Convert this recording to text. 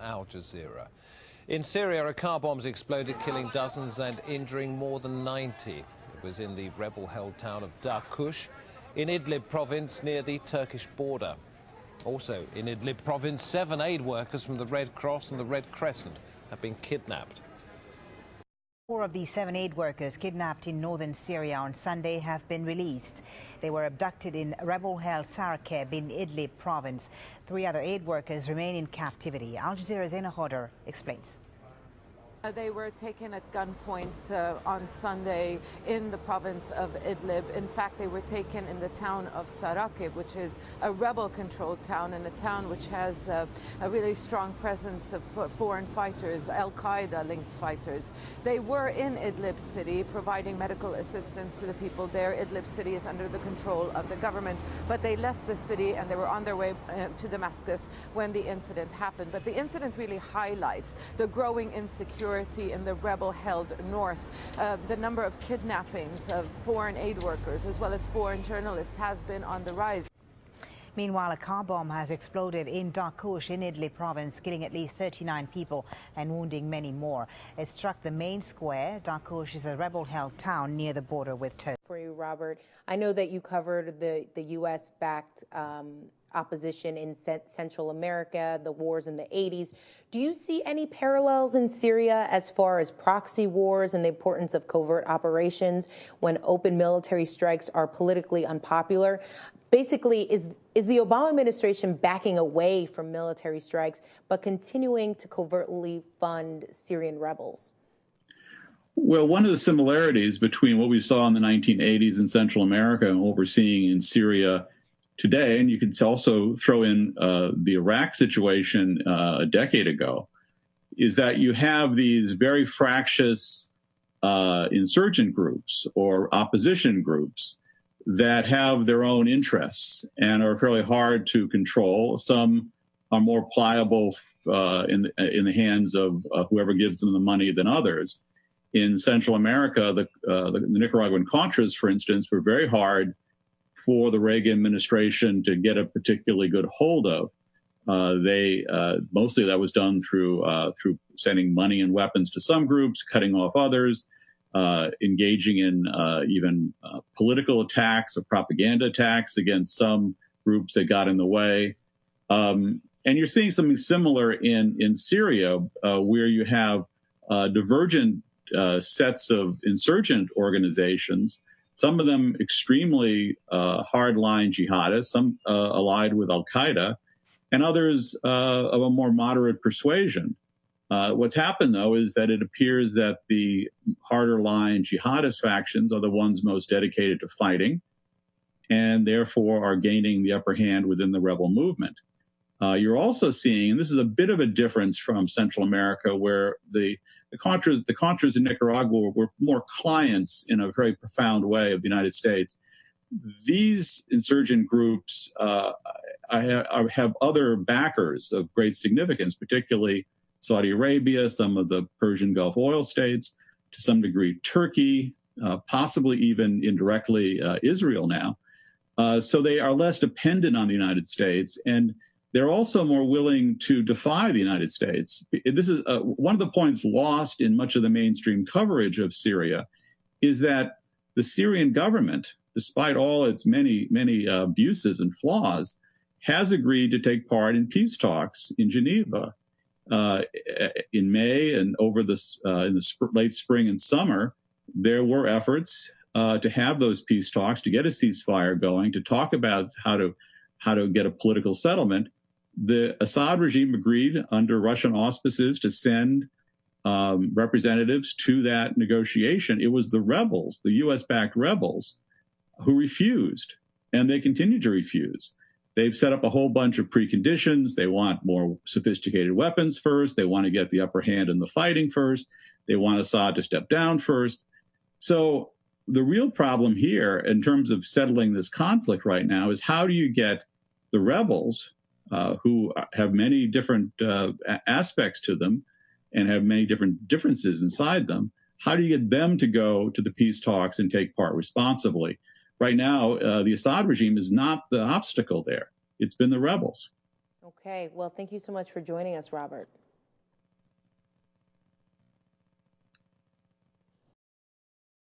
Al Jazeera. In Syria, a car bomb's exploded, killing dozens and injuring more than 90. It was in the rebel-held town of Darkush in Idlib province near the Turkish border. Also in Idlib province, 7 aid workers from the Red Cross and the Red Crescent have been kidnapped. 4 of the 7 aid workers kidnapped in northern Syria on Sunday have been released. They were abducted in rebel-held Sarakeb in Idlib province. 3 other aid workers remain in captivity. Al Jazeera's Zaina Hodder explains. They were taken at gunpoint on Sunday in the province of Idlib. In fact, they were taken in the town of Sarakeb, which is a rebel-controlled town and a town which has a really strong presence of foreign fighters, Al-Qaeda-linked fighters. They were in Idlib city providing medical assistance to the people there. Idlib city is under the control of the government, but they left the city and they were on their way to Damascus when the incident happened. But the incident really highlights the growing insecurity in the rebel-held north. The number of kidnappings of foreign aid workers as well as foreign journalists has been on the rise. Meanwhile, a car bomb has exploded in Darkush in Idlib province, killing at least 39 people and wounding many more. It struck the main square. Darkush is a rebel-held town near the border with Turkey. For you, Robert, I know that you covered the U.S.-backed opposition in Central America, the wars in the 80s. Do you see any parallels in Syria as far as proxy wars and the importance of covert operations when open military strikes are politically unpopular? Basically, is the Obama administration backing away from military strikes but continuing to covertly fund Syrian rebels? Well, one of the similarities between what we saw in the 1980s in Central America and what we're seeing in Syria today, and you can also throw in the Iraq situation a decade ago, is that you have these very fractious insurgent groups or opposition groups that have their own interests and are fairly hard to control. Some are more pliable in the hands of whoever gives them the money than others. In Central America, the Nicaraguan Contras, for instance, were very hard for the Reagan administration to get a particularly good hold of. Mostly that was done through sending money and weapons to some groups, cutting off others, engaging in even political attacks or propaganda attacks against some groups that got in the way. And you're seeing something similar in Syria, where you have divergent sets of insurgent organizations, some of them extremely hardline jihadists, some allied with Al-Qaeda, and others of a more moderate persuasion. What's happened, though, is that it appears that the harder line jihadist factions are the ones most dedicated to fighting and therefore are gaining the upper hand within the rebel movement. You're also seeing, and this is a bit of a difference from Central America, where the Contras in Nicaragua were more clients in a very profound way of the United States. These insurgent groups have other backers of great significance, particularly Saudi Arabia, some of the Persian Gulf oil states, to some degree Turkey, possibly even indirectly Israel now. So they are less dependent on the United States, and they're also more willing to defy the United States. This is one of the points lost in much of the mainstream coverage of Syria, is that the Syrian government, despite all its many abuses and flaws, has agreed to take part in peace talks in Geneva in May, and over in the late spring and summer. There were efforts to have those peace talks, to get a ceasefire going, to talk about how to get a political settlement. The Assad regime agreed under Russian auspices to send representatives to that negotiation. It was the rebels, the U.S.-backed rebels, who refused, and they continue to refuse. They've set up a whole bunch of preconditions. They want more sophisticated weapons first. They want to get the upper hand in the fighting first. They want Assad to step down first. So the real problem here in terms of settling this conflict right now is, how do you get the rebels, who have many different aspects to them and have many different differences inside them, how do you get them to go to the peace talks and take part responsibly? Right now, the Assad regime is not the obstacle there. It's been the rebels. Okay. Well, thank you so much for joining us, Robert.